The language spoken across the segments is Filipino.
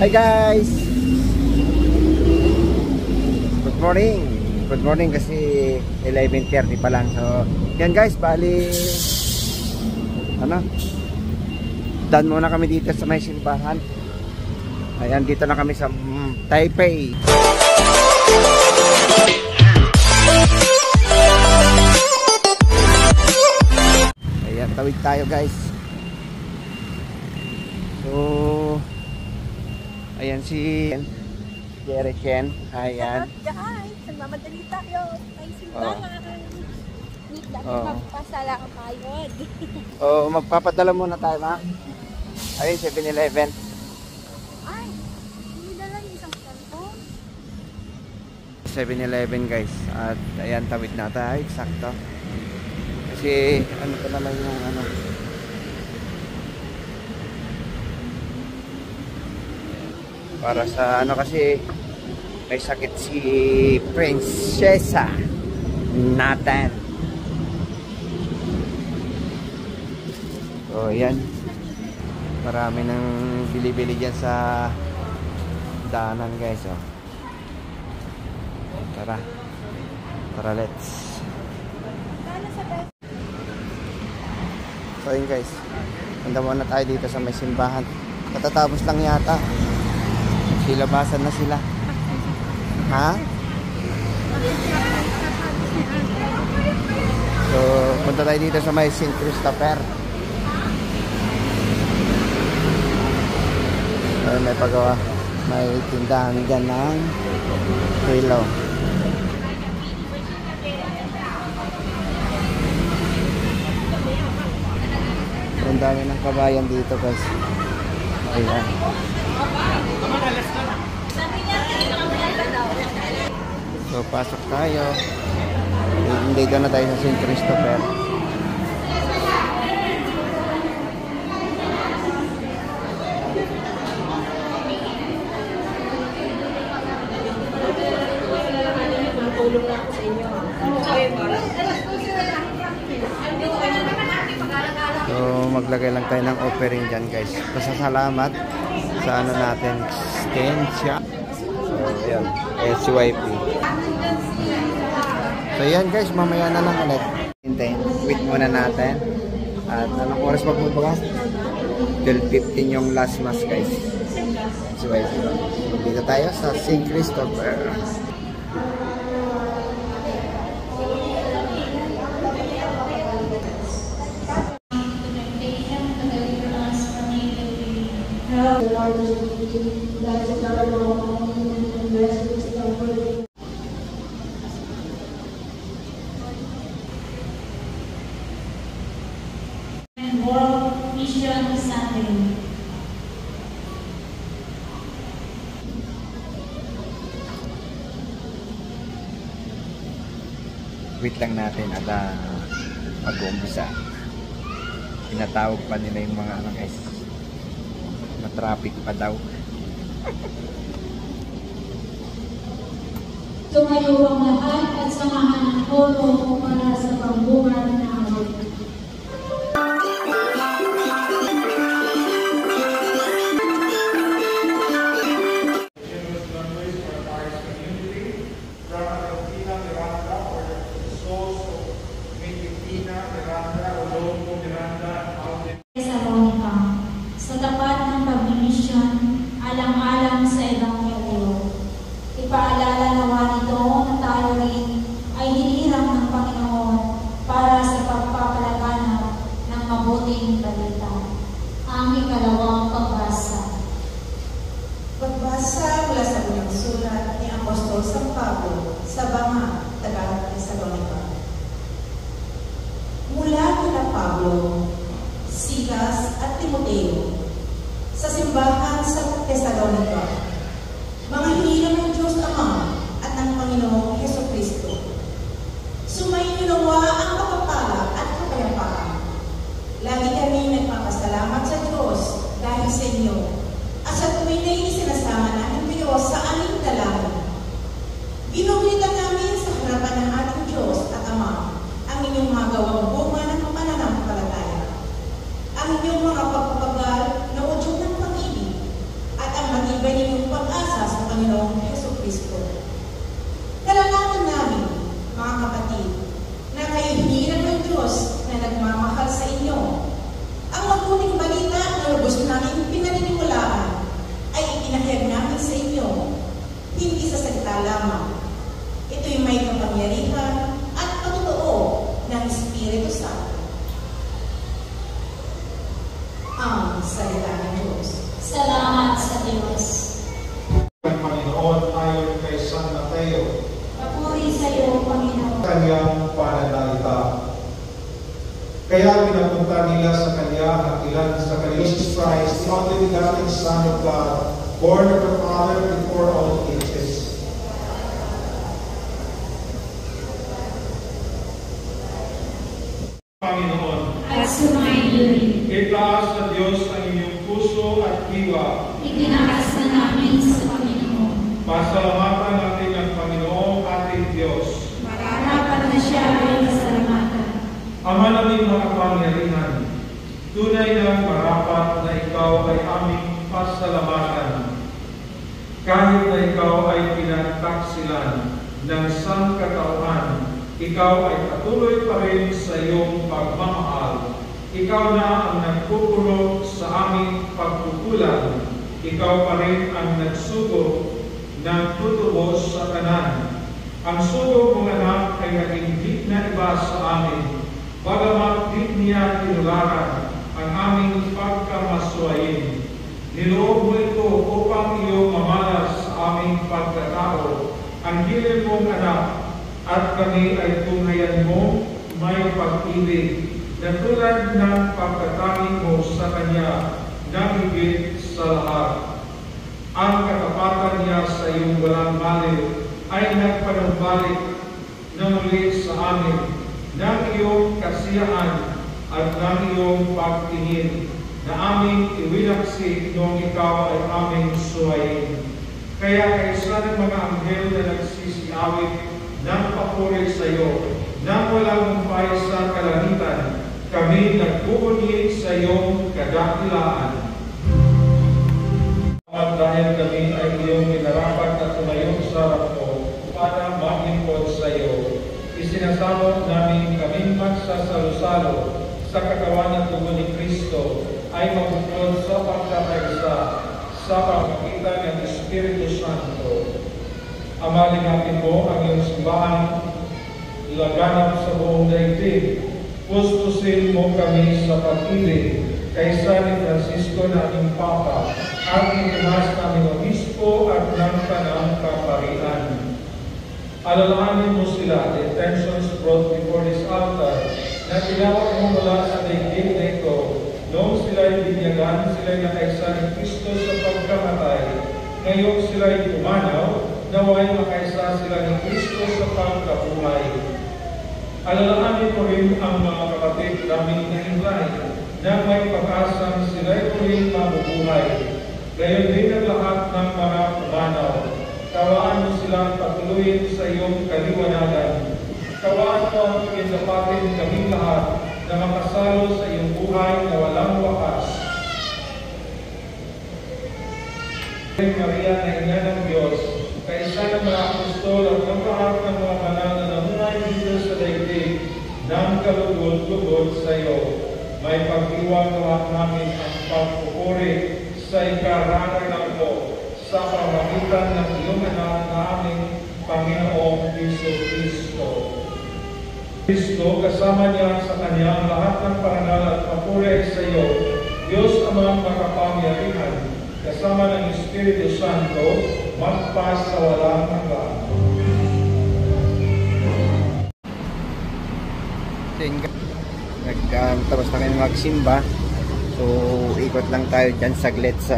Hi guys! Good morning! Good morning kasi 11:30 pa lang. So, yan guys, bali done muna kami dito sa may simbahan. Ayan, dito na kami sa Taipei. Ayan, tawid tayo guys. So, ayan si Jerry Chen. Ayan. Guys, nagmamadali tayo. Ay, simbahan. Wait lang, magpasala ang kayod. Magpapadala muna tayo, ma. Ayun, 7-Eleven. Ay, hindi na lang isang cellphone. 7-Eleven guys. At ayan, tawid na tayo. Sakto. Kasi ano pa naman yung para sa kasi may sakit si Prinsesa natin. So yan, marami nang bili-bili dyan sa daanan guys. Tara let's. So yun guys, handa muna tayo dito sa may simbahan. Katatapos lang yata. Silabasan na sila. Ha? So, punta tayo dito sa may St. Christopher. Ay, may pagawa. May tindahan dyan ng hilo. So, ang dami ng kabayan dito guys. Ayan. So pasok tayo. Dito na tayo sa St. Christopher. So maglagay lang tayo ng offering dyan guys. Pasasalamat sa natin, Stensya. So yan, SYP. So yan guys, mamaya na lang ulit. Hintayin, wait muna natin. At anong oras magbubukas? 12:15 yung last mass guys. SYP. Dito tayo sa St. Christopher. World Mission Sunday. Wait lang natin at mag-uumpisa. Tinatawag pa nila yung mga guys. Na traffic pa daw. Tumayo ang lahat at samahan ng koro para sa pambungan ng awit. Sa tapat ng pagmimisyon, alang-alang sa Ebanghelyo, ipaalala nawa nito na tayo rin ay hinirang ng Panginoon para sa pagpapalaganap ng mabuting balita. Ang ikalawang pagbasa. Pagbasa mula sa unang sulat ni Apostol San Pablo sa mga taga-Tesalonica. Mula kina Pablo, Silas at Timoteo, sa simbahan sa Tesalonica, mga hinilang ng Diyos Ama at ng Panginoong Jesucristo. Sumainyo nawa ang kapapala at kapayapaan. Lagi kami nagpapasalamat sa Diyos dahil sa inyo at sa tuwing na isinasama namin kayo sa aming dalangin. Binublitan namin sa harapan ng ating Diyos at Ama ang inyong mga gawang bunga ng pananampalataya, ang inyong mga pagpapagal na udyok ng pag-ibig at ang matibay Panginoong Jesucristo. Nalalaman namin, mga kapatid, na kayo hiniran ng Diyos na nagmamahal sa inyo. Ang mabuting balita na lubos namin pinaniniwalaan ay ipinahayag namin sa inyo, hindi sa salita lamang. Ito'y may kapangyarihan at patotoo ng Espiritu Santo. Ang salita ng Diyos. Salamat sa Diyos. Ang Panginoon ayon kay San Mateo. Papuri sa iyo, Panginoon. Kanyang pananalita. Kaya pinapunta nila sa Kanya ang ilan sa Jesus Christ, the only begotten Son of God, born of the Father before all ages. Panginoon, At sumayin, itaas sa Diyos ang inyong puso at diwa. itinaas na namin sa Panginoon. Pasalamatan natin ang Panginoong ating Diyos. Marapat na siya ay salamatan. Ama naming makapangyarihan, tunay na marapat na ikaw ay aming pasalamatan. Kahit na ikaw ay pinagtaksilan ng sangkatauhan, ikaw ay patuloy pa rin sa iyong pagmamahal. Ikaw na ang nagpupulot sa aming pagkukulang. Ikaw pa rin ang nagsugo ng tutubos sa kanan. Ang sugo mong anak ay naging di na iba sa amin. Bagamat di niya tinularan ang aming pagkamaswain. Niloob mo ito upang iyong mamalas sa aming pagkatao. Ang hiling mong anak at kami ay tunghayan mo may pag-ibig na tulad ng pagkatangi mo sa Kanya na higit sa lahat. Ang katapatan niya sa iyong walang maliw ay nagpanumbalik na muli sa amin ng iyong kasiyahan at ng iyong pagtingin na aming iwinaksik noong ikaw ay aming suwayin. Kaya kaysa ng mga anghel na nagsisiawit ng papuri sa iyo, nang walang umpay sa kalangitan, kami nagbubunyi sa iyong kadakilaan. At dahil kami ay iyong minarapat na tumayo sa harap mo para maglingkod sa iyo, isinasamo namin kaming magsasalo-salo sa katawan ng dugo ni Kristo ay mabuklod sa pagkakaisa sa pamamagitan ng Espiritu Santo. Ama, lingapin mo ang iyong simbahan, laganap sa buong daigdig. Pustusin mo kami sa pag-ibig kaysa ni Francisco na aming Papa at ni Tomas na aming Obispo at ng Kanang Kaparian. Alalahanin mo sila, the intentions brought before this altar, na tinawag mo mula sa daigdig na ito, noong sila'y binyagan, sila'y nakaisa ni Kristo sa pagkamatay, ngayon sila'y pumanaw, naway makaisa sila ni Kristo sa pagkabuhay. Alalahanin mo rin ang mga kapatid naming nahinlay na may pag-asang sila'y muling mabubuhay. Gayon din ang lahat ng mga pumanaw. Kawaan mo silang patuloyin sa iyong kaliwanagan. Kawaan mo ang pagdapatin kaming lahat na makasalo sa iyong buhay na walang wakas. Maria na Ina ng Diyos, kaisa ng mga apostol at ng lahat ng mga banal na namuhay dito sa daigdig ng kalugod-lugod sa iyo, may pag-iwag lahat namin ang pagpupuri sa ikarangalan mo sa pamamagitan ng iyong anak na aming Panginoong Jesucristo. Kristo, kasama niya sa Kanya ang lahat ng parangal at papuri sa iyo, Diyos amang makapangyarihan, kasama ng Espiritu Santo, magpas sa walang hanggan. Tapos na kayo magsimba. So, ikot lang tayo dyan saglit sa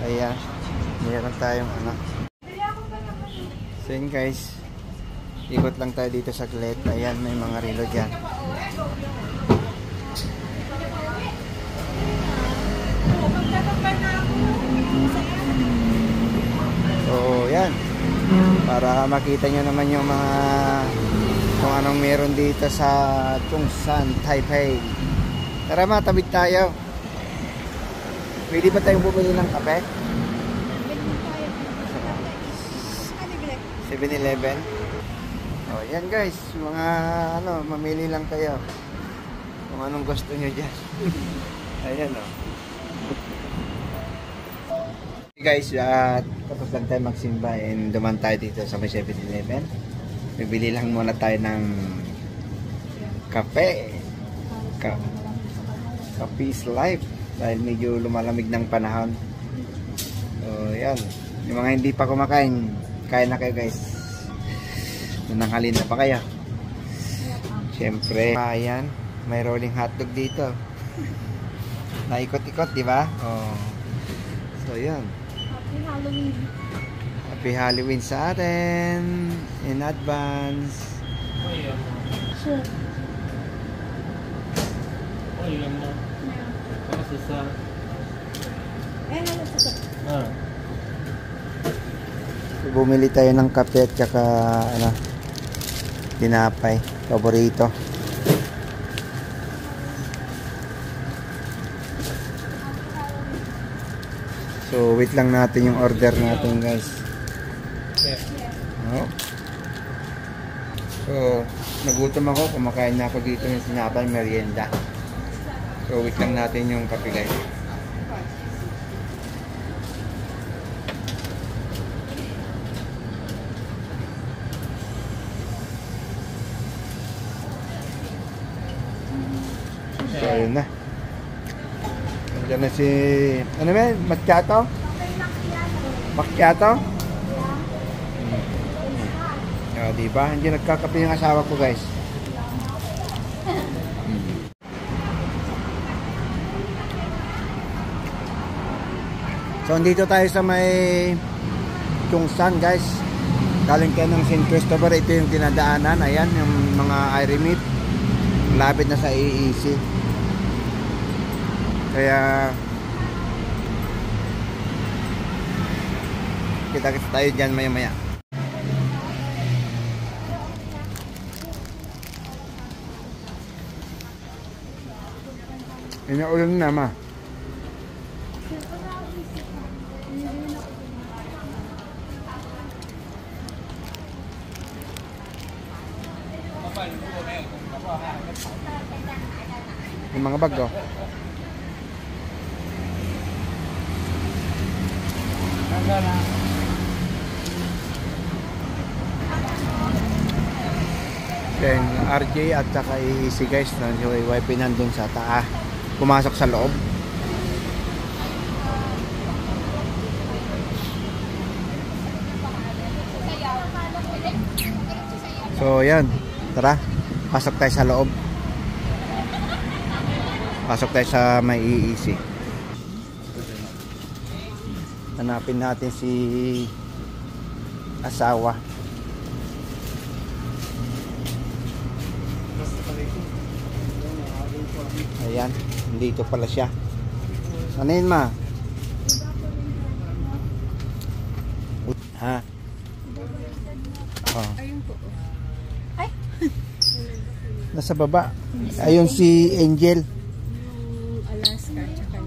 ayan, meron tayong ano. So yun guys, ikot lang tayo dito saglit. Ayan, may mga relo dyan. So yan, para makita nyo naman yung mga kung anong meron dito sa Chongsan, Taipei. Tara, matabid tayo. Pwede ba tayong bumili ng kape? Bilhin tayo. Ano bili? 7-Eleven. Oh, yan guys, mga ano, mamili lang kayo. Kung anong gusto nyo dyan. Ayan oh. Okay guys, tapos lang tayo magsimba and duman tayo dito sa may 7-Eleven. Bibili lang muna tayo ng kape. Kape is life. Dahil medyo lumalamig ng panahon. So, yan. Yung mga hindi pa kumakain, kain na kayo guys. Nananghalin na pa kayo. Siyempre, ayan. May rolling hotdog dito. Naikot-ikot, di ba? Oh. So, yan. Happy Halloween. Happy Halloween sa atin. In advance. Sure. So, bumili tayo ng kape at saka ano, tinapay. Paborito. So, wait lang natin yung order natin guys. Oh. So, nagutom ako. Kumakain na ako dito ng sinapay, merienda. So, wait lang natin yung kape guys. So, ayun na. Nandiyan na si... Ano ba? Macchiato? Macchiato? O, diba? Hindi nagkakape yung asawa ko guys. So, andito tayo sa may Chungsan guys. Galing kayo ng St. Christopher. Ito yung dinadaanan. Ayan, yung mga Irimit. Malapit na sa AEC. Kaya kita-kita tayo dyan maya-maya. Inaulan na ma. Yung mga bag oh. Then RJ at saka EEC guys, yung wifi nandun sa taas. Pumasok sa loob. So yan, tara, pasok tayo sa loob. Pasok tayo sa may EEC. Hanapin natin si asawa. Ayan, dito pala siya. Ano yun ma? Ha? Oh. Ay! Nasa baba. Ayun si Angel. Alaska, tsaka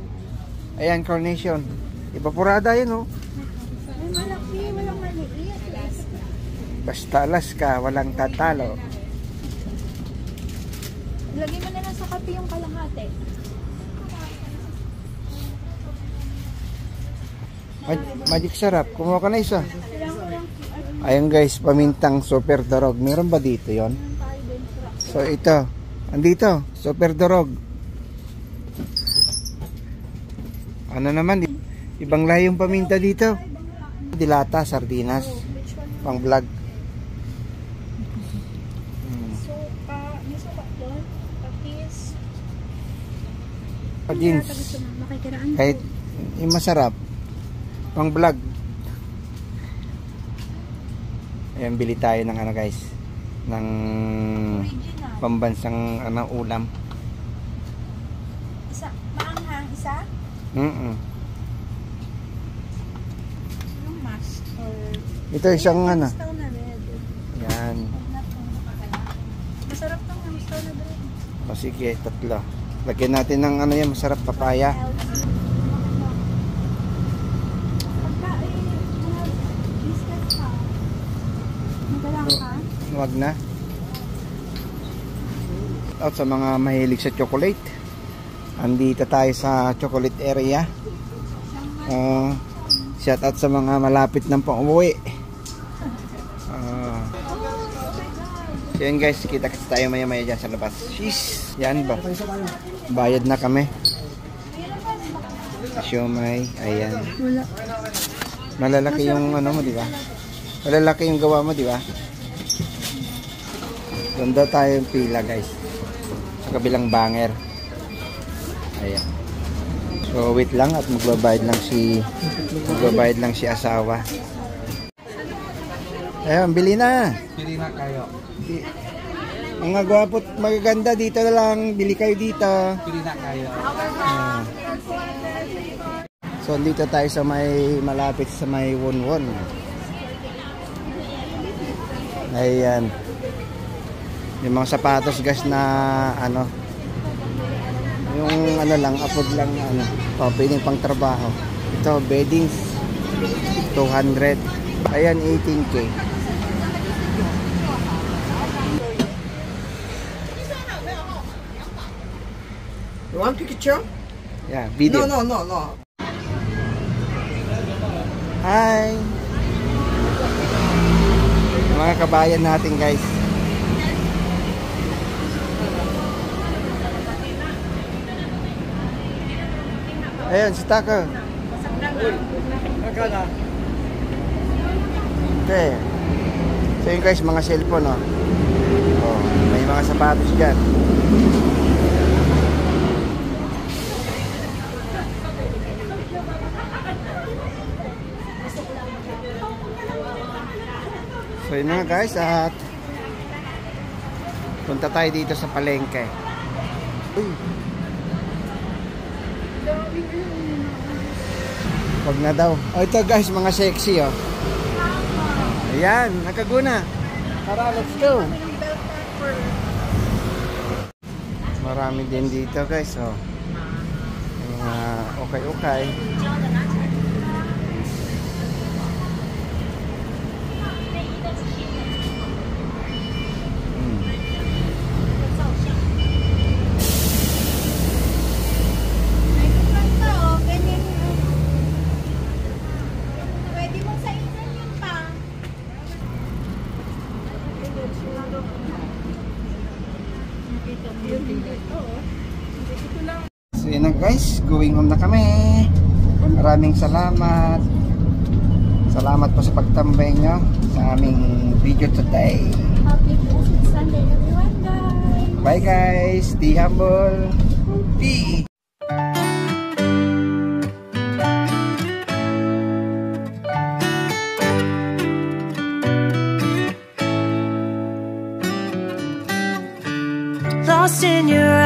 Ayan, Carnation. Evaporada yun oh. ay, malaki, walang maliit. Basta Alaska, walang tatalo. Lagay mo na lang sa kape yung kalahati. Magic sarap. Kumuha ka na isa. Ayan guys, pamintang super dorog. Meron ba dito yon? So ito. Andito, super dorog. Ano naman, ibang lahing paminta dito. Dilata, sardinas. Pang vlog. May suka doon. Patis. Jeans. Makikiraan. Kahit yung masarap. Pang vlog. Ayan, bili tayo ng ano guys. Ng pambansang ulam. Isa, maanghang isa? Yung mash or... Ito isang ano. Mustaw na red. Yan. Masarap tong mustaw na red. O sige, tatlo. Lagyan natin ng ano yan, masarap papaya. wag na. At sa mga mahilig sa chocolate, andito tayo sa chocolate area. Shout out sa mga malapit ng pang-uwi. Yan guys, kita-kita tayo maya-maya dyan sa labas. Sheesh, yan ba? Bayad na kami. Siomay, ayan. Malalaki yung ano mo, di ba? Malalaki yung gawa mo, di ba? Ganda tayo yung pila guys. Sa kabilang banger. Ayan. So wait lang at magbabayad lang si asawa. Ayun, bili na. Pili na kayo. Mga gwapo't magaganda dito na lang. Bili kayo dito. Pili na kayo. So dito tayo sa may malapit sa may Wonwon. Ayan. Yung mga sapatos guys na ano, yung ano lang, upload lang ano, pwedeng pang trabaho. Ito, beddings 200. Ayan, 18K. You want picture? Yeah, video. No. Hi! Mga kabayan natin guys. Ayan, si Taka. Okay. So yun guys, mga cellphone, oh. Oh, may mga sapatos dyan. So yun nga guys, at punta tayo dito sa palengke. Uy. Wag na daw. Oh, ito guys, mga sexy, oh. Ayan, nakaguna. Tara, let's go. Marami din dito guys, oh. Okay. So yun na guys, going home na kami. Maraming salamat. Salamat po sa pagtambay nyo sa aming video today. Happy Blessed Sunday everyone guys! Bye guys, stay humble. Peace! Lost in your